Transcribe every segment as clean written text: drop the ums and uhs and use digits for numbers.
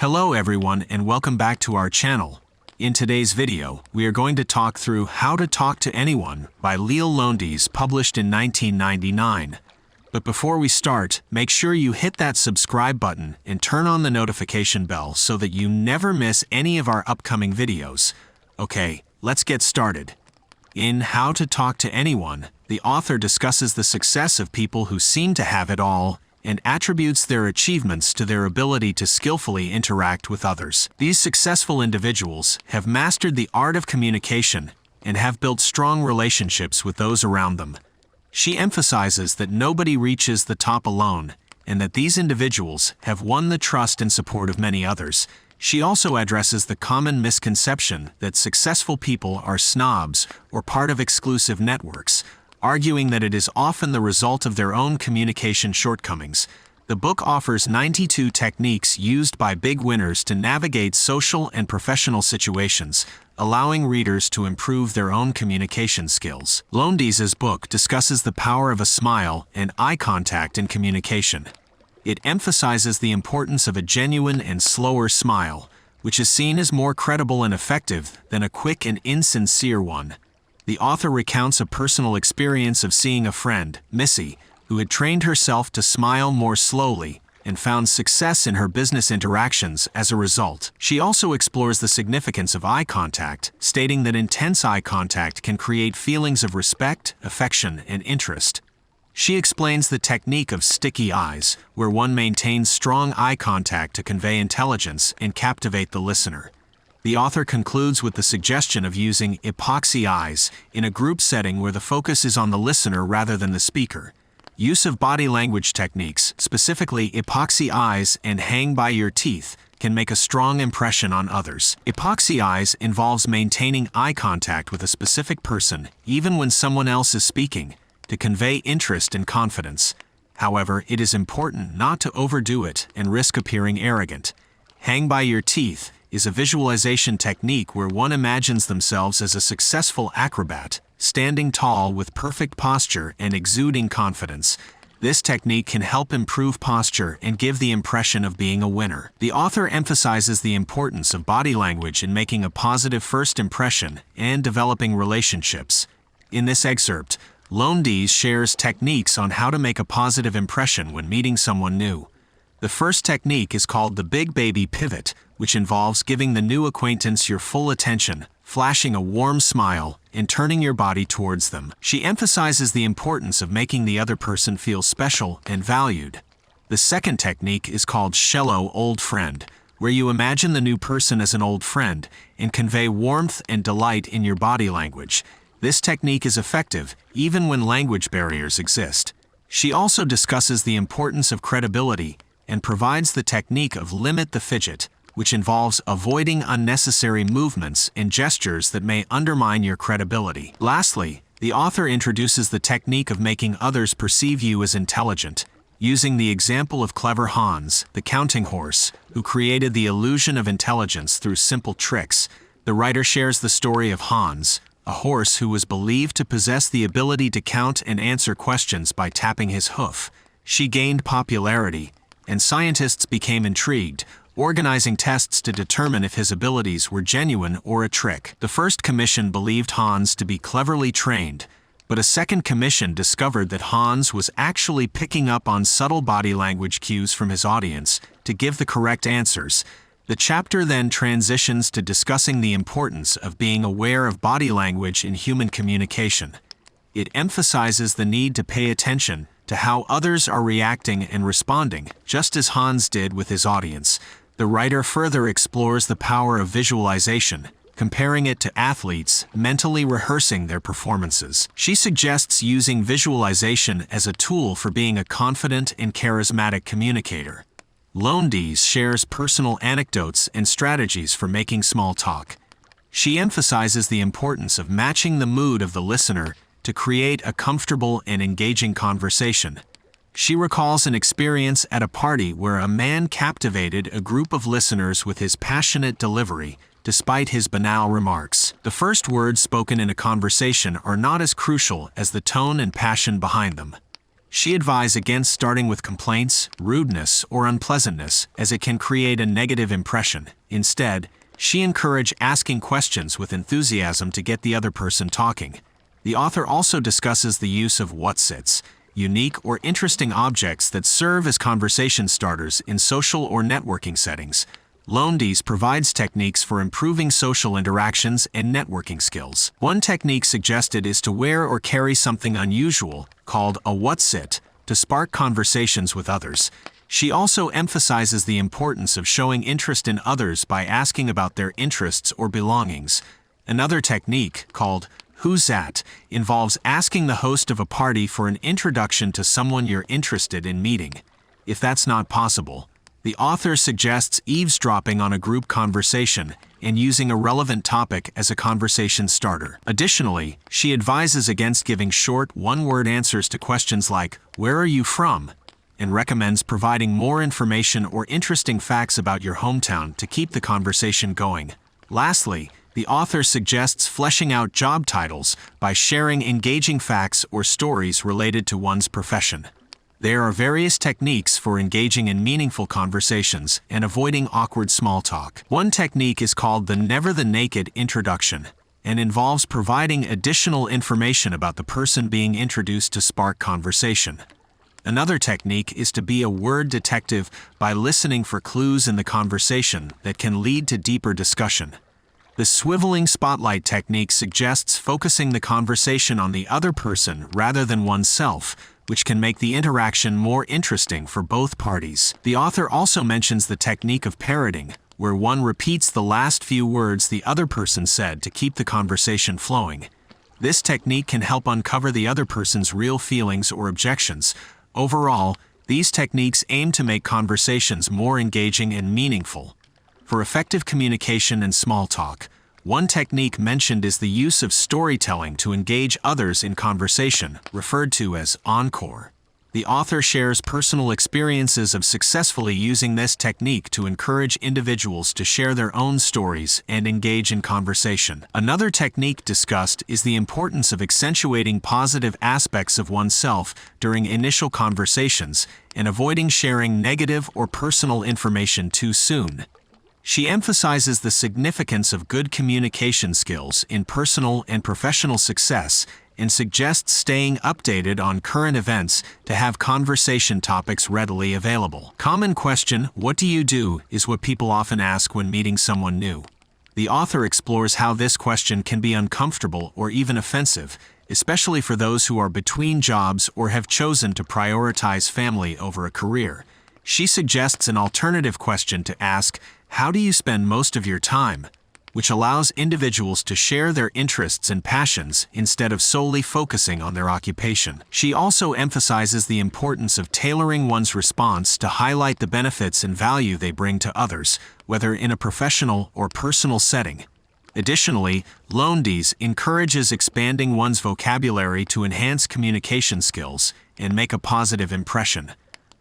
Hello everyone and welcome back to our channel. In today's video, we are going to talk through How to Talk to Anyone by Leal Lowndes, published in 1999. But before we start, make sure you hit that subscribe button and turn on the notification bell so that you never miss any of our upcoming videos. Okay, let's get started. In How to Talk to Anyone, the author discusses the success of people who seem to have it all and attributes their achievements to their ability to skillfully interact with others. These successful individuals have mastered the art of communication and have built strong relationships with those around them. She emphasizes that nobody reaches the top alone and that these individuals have won the trust and support of many others. She also addresses the common misconception that successful people are snobs or part of exclusive networks, arguing that it is often the result of their own communication shortcomings. The book offers 92 techniques used by big winners to navigate social and professional situations, allowing readers to improve their own communication skills. Lowndes' book discusses the power of a smile and eye contact in communication. It emphasizes the importance of a genuine and slower smile, which is seen as more credible and effective than a quick and insincere one. The author recounts a personal experience of seeing a friend, Missy, who had trained herself to smile more slowly and found success in her business interactions as a result. She also explores the significance of eye contact, stating that intense eye contact can create feelings of respect, affection, and interest. She explains the technique of sticky eyes, where one maintains strong eye contact to convey intelligence and captivate the listener. The author concludes with the suggestion of using epoxy eyes in a group setting where the focus is on the listener rather than the speaker. Use of body language techniques, specifically epoxy eyes and hang by your teeth, can make a strong impression on others. Epoxy eyes involves maintaining eye contact with a specific person, even when someone else is speaking, to convey interest and confidence. However, it is important not to overdo it and risk appearing arrogant. Hang by your teeth is a visualization technique where one imagines themselves as a successful acrobat, standing tall with perfect posture and exuding confidence. This technique can help improve posture and give the impression of being a winner. The author emphasizes the importance of body language in making a positive first impression and developing relationships. In this excerpt, Lowndes shares techniques on how to make a positive impression when meeting someone new. The first technique is called the Big Baby Pivot, which involves giving the new acquaintance your full attention, flashing a warm smile, and turning your body towards them. She emphasizes the importance of making the other person feel special and valued. The second technique is called Shallow Old Friend, where you imagine the new person as an old friend and convey warmth and delight in your body language. This technique is effective even when language barriers exist. She also discusses the importance of credibility and provides the technique of Limit the Fidget, which involves avoiding unnecessary movements and gestures that may undermine your credibility. Lastly, the author introduces the technique of making others perceive you as intelligent, using the example of clever Hans, the counting horse, who created the illusion of intelligence through simple tricks. The writer shares the story of Hans, a horse who was believed to possess the ability to count and answer questions by tapping his hoof. She gained popularity, and scientists became intrigued, organizing tests to determine if his abilities were genuine or a trick. The first commission believed Hans to be cleverly trained, but a second commission discovered that Hans was actually picking up on subtle body language cues from his audience to give the correct answers. The chapter then transitions to discussing the importance of being aware of body language in human communication. It emphasizes the need to pay attention to how others are reacting and responding, just as Hans did with his audience. The writer further explores the power of visualization, comparing it to athletes mentally rehearsing their performances. She suggests using visualization as a tool for being a confident and charismatic communicator. Lowndes shares personal anecdotes and strategies for making small talk. She emphasizes the importance of matching the mood of the listener to create a comfortable and engaging conversation. She recalls an experience at a party where a man captivated a group of listeners with his passionate delivery, despite his banal remarks. The first words spoken in a conversation are not as crucial as the tone and passion behind them. She advised against starting with complaints, rudeness, or unpleasantness, as it can create a negative impression. Instead, she encouraged asking questions with enthusiasm to get the other person talking. The author also discusses the use of whatsits, unique or interesting objects that serve as conversation starters in social or networking settings. Lowndes provides techniques for improving social interactions and networking skills. One technique suggested is to wear or carry something unusual, called a whatsit, to spark conversations with others. She also emphasizes the importance of showing interest in others by asking about their interests or belongings. Another technique, called Who's That, involves asking the host of a party for an introduction to someone you're interested in meeting. If that's not possible, the author suggests eavesdropping on a group conversation and using a relevant topic as a conversation starter. Additionally, she advises against giving short, one-word answers to questions like, "Where are you from?" and recommends providing more information or interesting facts about your hometown to keep the conversation going. Lastly, the author suggests fleshing out job titles by sharing engaging facts or stories related to one's profession. There are various techniques for engaging in meaningful conversations and avoiding awkward small talk. One technique is called the Never the Naked introduction and involves providing additional information about the person being introduced to spark conversation. Another technique is to be a word detective by listening for clues in the conversation that can lead to deeper discussion. The swiveling spotlight technique suggests focusing the conversation on the other person rather than oneself, which can make the interaction more interesting for both parties. The author also mentions the technique of parroting, where one repeats the last few words the other person said to keep the conversation flowing. This technique can help uncover the other person's real feelings or objections. Overall, these techniques aim to make conversations more engaging and meaningful. For effective communication and small talk, one technique mentioned is the use of storytelling to engage others in conversation, referred to as encore. The author shares personal experiences of successfully using this technique to encourage individuals to share their own stories and engage in conversation. Another technique discussed is the importance of accentuating positive aspects of oneself during initial conversations and avoiding sharing negative or personal information too soon. She emphasizes the significance of good communication skills in personal and professional success and suggests staying updated on current events to have conversation topics readily available. Common question, "What do you do?" is what people often ask when meeting someone new. The author explores how this question can be uncomfortable or even offensive, especially for those who are between jobs or have chosen to prioritize family over a career. She suggests an alternative question to ask, "How do you spend most of your time?" which allows individuals to share their interests and passions instead of solely focusing on their occupation. She also emphasizes the importance of tailoring one's response to highlight the benefits and value they bring to others, whether in a professional or personal setting. Additionally, Lowndes encourages expanding one's vocabulary to enhance communication skills and make a positive impression.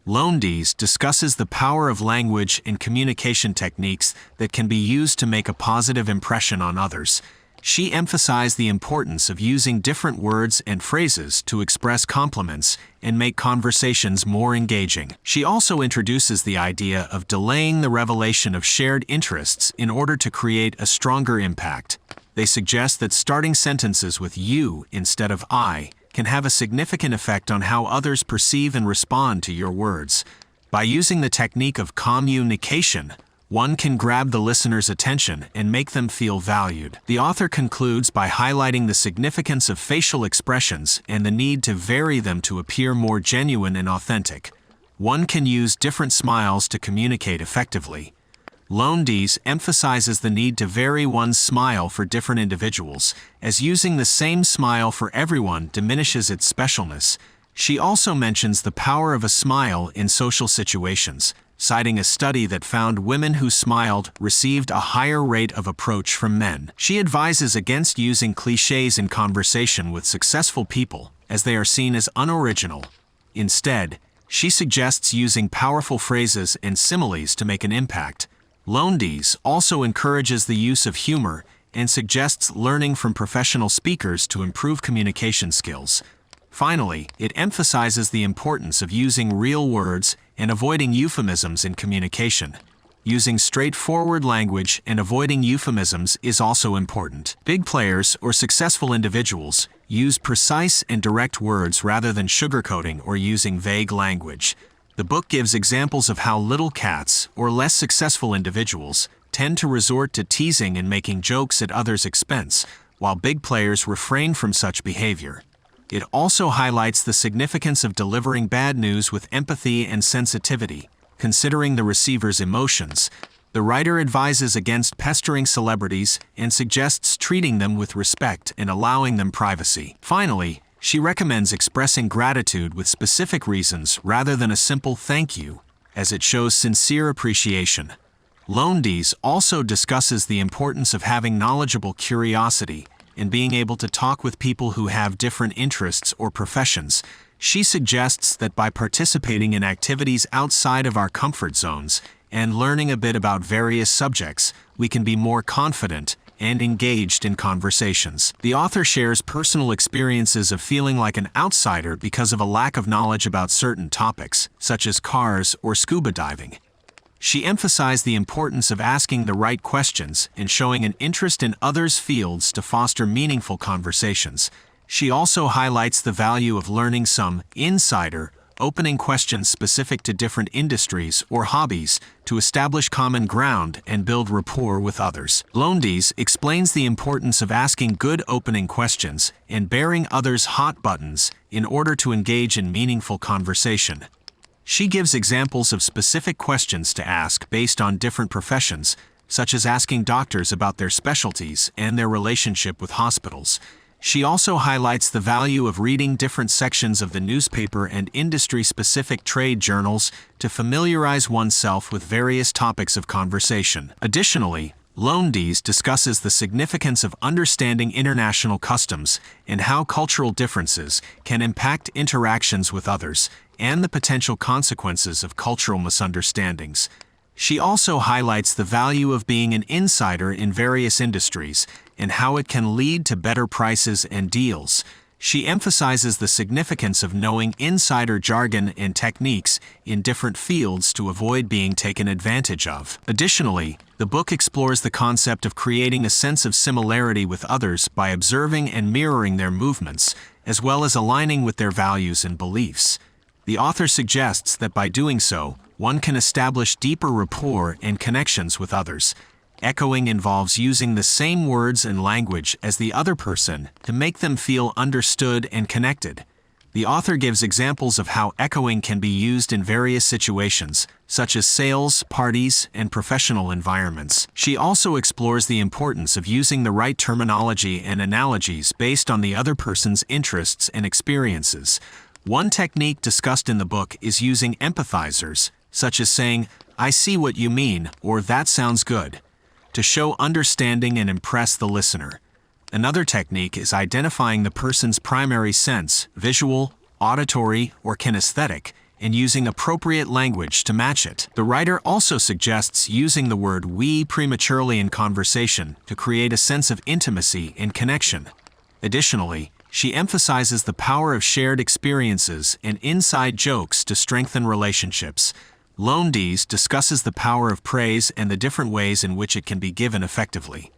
Lowndes discusses the power of language and communication techniques that can be used to make a positive impression on others. She emphasized the importance of using different words and phrases to express compliments and make conversations more engaging. She also introduces the idea of delaying the revelation of shared interests in order to create a stronger impact. They suggest that starting sentences with "you" instead of "I" can have a significant effect on how others perceive and respond to your words. By using the technique of communication, one can grab the listener's attention and make them feel valued. The author concludes by highlighting the significance of facial expressions and the need to vary them to appear more genuine and authentic. One can use different smiles to communicate effectively. Lowndes emphasizes the need to vary one's smile for different individuals, as using the same smile for everyone diminishes its specialness. She also mentions the power of a smile in social situations, citing a study that found women who smiled received a higher rate of approach from men. She advises against using cliches in conversation with successful people, as they are seen as unoriginal. Instead, she suggests using powerful phrases and similes to make an impact. Lowndes also encourages the use of humor and suggests learning from professional speakers to improve communication skills. Finally, it emphasizes the importance of using real words and avoiding euphemisms in communication. Using straightforward language and avoiding euphemisms is also important. Big players or successful individuals use precise and direct words rather than sugarcoating or using vague language. The book gives examples of how little cats or less successful individuals tend to resort to teasing and making jokes at others' expense, while big players refrain from such behavior. It also highlights the significance of delivering bad news with empathy and sensitivity, considering the receiver's emotions. The writer advises against pestering celebrities and suggests treating them with respect and allowing them privacy. Finally, she recommends expressing gratitude with specific reasons rather than a simple thank you, as it shows sincere appreciation. Lowndes also discusses the importance of having knowledgeable curiosity and being able to talk with people who have different interests or professions. She suggests that by participating in activities outside of our comfort zones and learning a bit about various subjects, we can be more confident and engaged in conversations. The author shares personal experiences of feeling like an outsider because of a lack of knowledge about certain topics, such as cars or scuba diving. She emphasized the importance of asking the right questions and showing an interest in others' fields to foster meaningful conversations. She also highlights the value of learning some insider, opening questions specific to different industries or hobbies to establish common ground and build rapport with others. Lowndes explains the importance of asking good opening questions and bearing others' hot buttons in order to engage in meaningful conversation. She gives examples of specific questions to ask based on different professions, such as asking doctors about their specialties and their relationship with hospitals. She also highlights the value of reading different sections of the newspaper and industry-specific trade journals to familiarize oneself with various topics of conversation. Additionally, Lowndes discusses the significance of understanding international customs and how cultural differences can impact interactions with others, and the potential consequences of cultural misunderstandings. She also highlights the value of being an insider in various industries and how it can lead to better prices and deals. She emphasizes the significance of knowing insider jargon and techniques in different fields to avoid being taken advantage of. Additionally, the book explores the concept of creating a sense of similarity with others by observing and mirroring their movements, as well as aligning with their values and beliefs. The author suggests that by doing so, one can establish deeper rapport and connections with others. Echoing involves using the same words and language as the other person to make them feel understood and connected. The author gives examples of how echoing can be used in various situations, such as sales, parties, and professional environments. She also explores the importance of using the right terminology and analogies based on the other person's interests and experiences. One technique discussed in the book is using empathizers, such as saying, "I see what you mean," or "that sounds good," to show understanding and impress the listener. Another technique is identifying the person's primary sense, visual, auditory, or kinesthetic, and using appropriate language to match it. The writer also suggests using the word "we" prematurely in conversation to create a sense of intimacy and connection. Additionally, she emphasizes the power of shared experiences and inside jokes to strengthen relationships. Lowndes discusses the power of praise and the different ways in which it can be given effectively.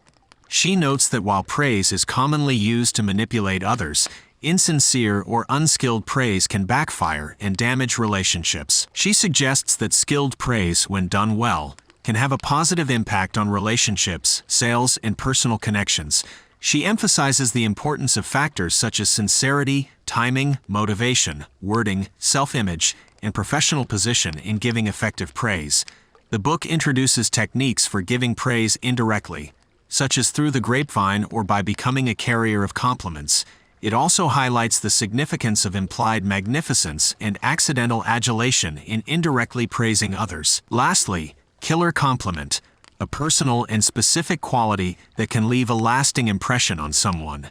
She notes that while praise is commonly used to manipulate others, insincere or unskilled praise can backfire and damage relationships. She suggests that skilled praise, when done well, can have a positive impact on relationships, sales, and personal connections. She emphasizes the importance of factors such as sincerity, timing, motivation, wording, self-image, and professional position in giving effective praise. The book introduces techniques for giving praise indirectly, such as through the grapevine or by becoming a carrier of compliments. It also highlights the significance of implied magnificence and accidental adulation in indirectly praising others. Lastly, killer compliment, a personal and specific quality that can leave a lasting impression on someone.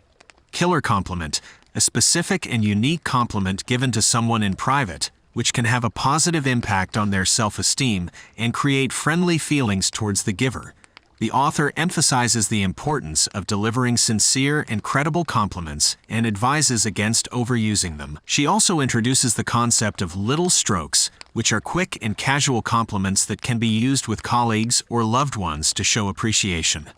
Killer compliment, a specific and unique compliment given to someone in private, which can have a positive impact on their self-esteem and create friendly feelings towards the giver. The author emphasizes the importance of delivering sincere and credible compliments and advises against overusing them. She also introduces the concept of little strokes, which are quick and casual compliments that can be used with colleagues or loved ones to show appreciation.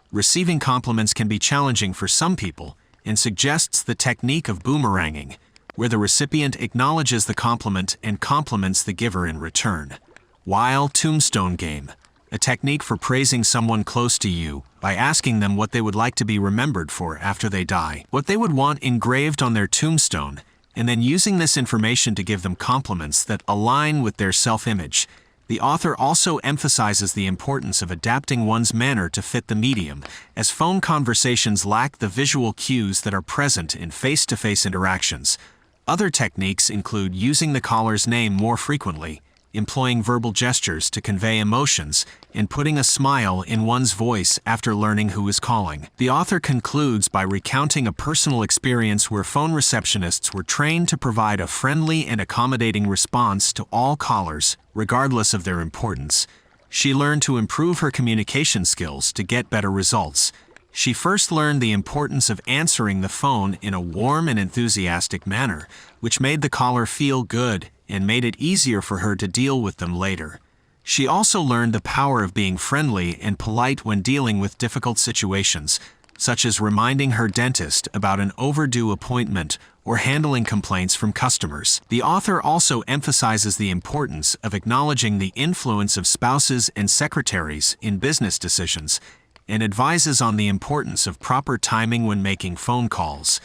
Receiving compliments can be challenging for some people, and suggests the technique of boomeranging, where the recipient acknowledges the compliment and compliments the giver in return. While tombstone game, a technique for praising someone close to you by asking them what they would like to be remembered for after they die, what they would want engraved on their tombstone, and then using this information to give them compliments that align with their self-image. The author also emphasizes the importance of adapting one's manner to fit the medium, as phone conversations lack the visual cues that are present in face-to-face interactions. Other techniques include using the caller's name more frequently, employing verbal gestures to convey emotions, and putting a smile in one's voice after learning who is calling. The author concludes by recounting a personal experience where phone receptionists were trained to provide a friendly and accommodating response to all callers, regardless of their importance. She learned to improve her communication skills to get better results. She first learned the importance of answering the phone in a warm and enthusiastic manner, which made the caller feel good and made it easier for her to deal with them later. She also learned the power of being friendly and polite when dealing with difficult situations, such as reminding her dentist about an overdue appointment or handling complaints from customers. The author also emphasizes the importance of acknowledging the influence of spouses and secretaries in business decisions, and advises on the importance of proper timing when making phone calls.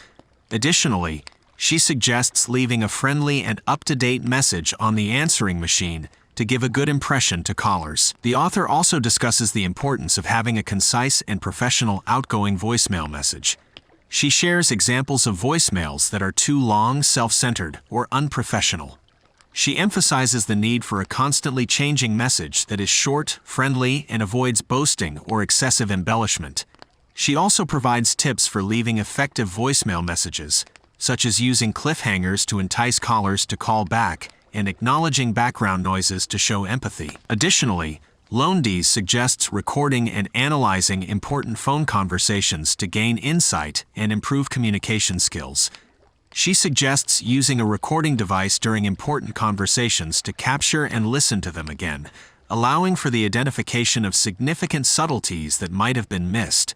Additionally, she suggests leaving a friendly and up-to-date message on the answering machine to give a good impression to callers. The author also discusses the importance of having a concise and professional outgoing voicemail message. She shares examples of voicemails that are too long, self-centered, or unprofessional. She emphasizes the need for a constantly changing message that is short, friendly, and avoids boasting or excessive embellishment. She also provides tips for leaving effective voicemail messages, such as using cliffhangers to entice callers to call back and acknowledging background noises to show empathy. Additionally, Lowndes suggests recording and analyzing important phone conversations to gain insight and improve communication skills. She suggests using a recording device during important conversations to capture and listen to them again, allowing for the identification of significant subtleties that might have been missed.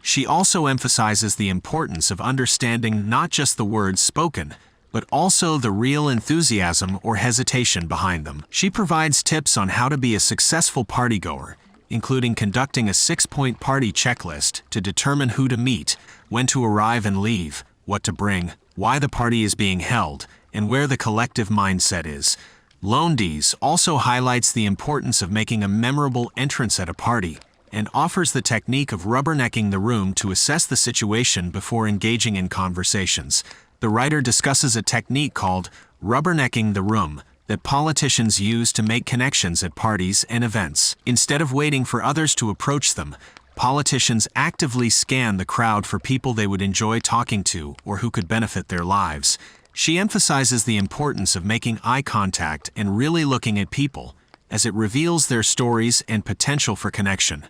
She also emphasizes the importance of understanding not just the words spoken, but also the real enthusiasm or hesitation behind them. She provides tips on how to be a successful partygoer, including conducting a 6-point party checklist to determine who to meet, when to arrive and leave, what to bring, why the party is being held, and where the collective mindset is. Lowndes also highlights the importance of making a memorable entrance at a party, and offers the technique of rubbernecking the room to assess the situation before engaging in conversations. The writer discusses a technique called rubbernecking the room that politicians use to make connections at parties and events. Instead of waiting for others to approach them, politicians actively scan the crowd for people they would enjoy talking to or who could benefit their lives. She emphasizes the importance of making eye contact and really looking at people, as it reveals their stories and potential for connection.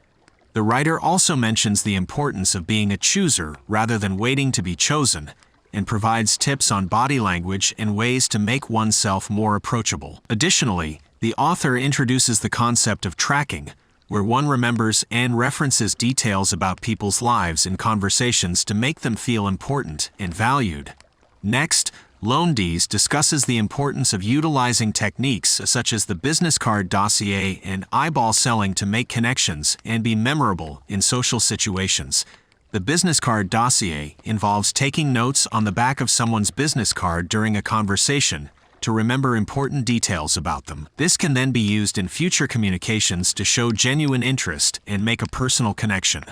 The writer also mentions the importance of being a chooser rather than waiting to be chosen, and provides tips on body language and ways to make oneself more approachable. Additionally, the author introduces the concept of tracking, where one remembers and references details about people's lives in conversations to make them feel important and valued. Next, Lowndes discusses the importance of utilizing techniques such as the business card dossier and eyeball selling to make connections and be memorable in social situations. The business card dossier involves taking notes on the back of someone's business card during a conversation to remember important details about them. This can then be used in future communications to show genuine interest and make a personal connection.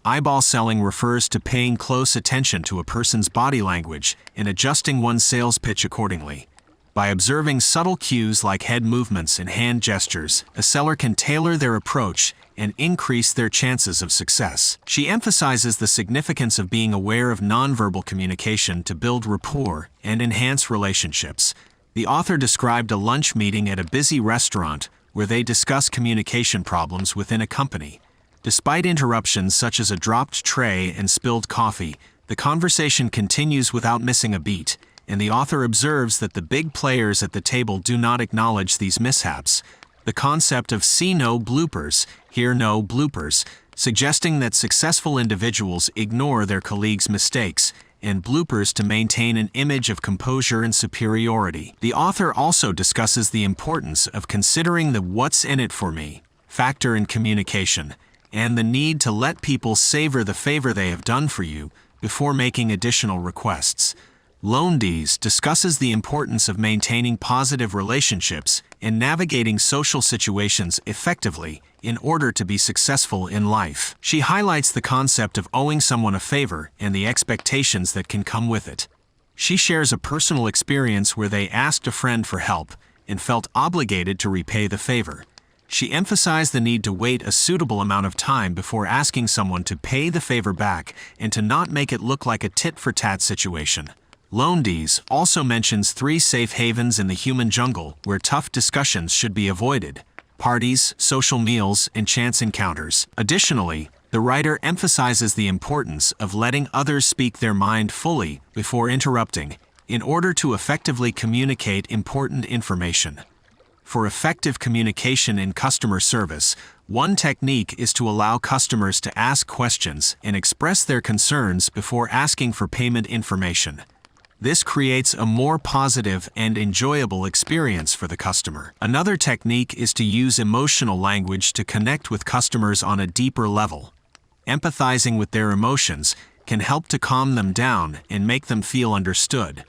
Eyeball selling refers to paying close attention to a person's body language and adjusting one's sales pitch accordingly. By observing subtle cues like head movements and hand gestures, a seller can tailor their approach and increase their chances of success. She emphasizes the significance of being aware of nonverbal communication to build rapport and enhance relationships. The author described a lunch meeting at a busy restaurant where they discuss communication problems within a company. Despite interruptions such as a dropped tray and spilled coffee, the conversation continues without missing a beat, and the author observes that the big players at the table do not acknowledge these mishaps. The concept of see no bloopers, hear no bloopers, suggesting that successful individuals ignore their colleagues' mistakes, and bloopers to maintain an image of composure and superiority. The author also discusses the importance of considering the "what's in it for me" factor in communication, and the need to let people savor the favor they have done for you before making additional requests. Lowndes discusses the importance of maintaining positive relationships and navigating social situations effectively in order to be successful in life. She highlights the concept of owing someone a favor and the expectations that can come with it. She shares a personal experience where they asked a friend for help and felt obligated to repay the favor. She emphasized the need to wait a suitable amount of time before asking someone to pay the favor back and to not make it look like a tit-for-tat situation. Lowndes also mentions 3 safe havens in the human jungle where tough discussions should be avoided: parties, social meals, and chance encounters. Additionally, the writer emphasizes the importance of letting others speak their mind fully before interrupting in order to effectively communicate important information. For effective communication in customer service, one technique is to allow customers to ask questions and express their concerns before asking for payment information. This creates a more positive and enjoyable experience for the customer. Another technique is to use emotional language to connect with customers on a deeper level. Empathizing with their emotions can help to calm them down and make them feel understood.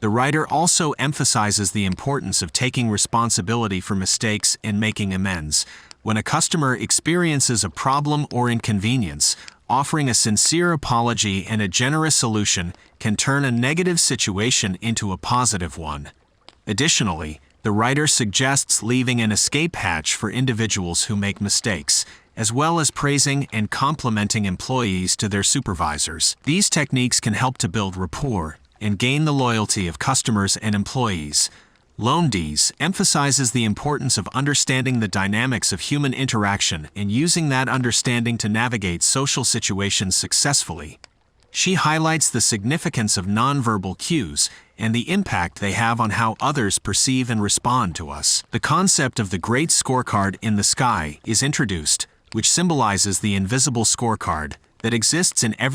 The writer also emphasizes the importance of taking responsibility for mistakes and making amends. When a customer experiences a problem or inconvenience, offering a sincere apology and a generous solution can turn a negative situation into a positive one. Additionally, the writer suggests leaving an escape hatch for individuals who make mistakes, as well as praising and complimenting employees to their supervisors. These techniques can help to build rapport and gain the loyalty of customers and employees. Lowndes emphasizes the importance of understanding the dynamics of human interaction and using that understanding to navigate social situations successfully. She highlights the significance of nonverbal cues and the impact they have on how others perceive and respond to us. The concept of the Great Scorecard in the Sky is introduced, which symbolizes the invisible scorecard that exists in every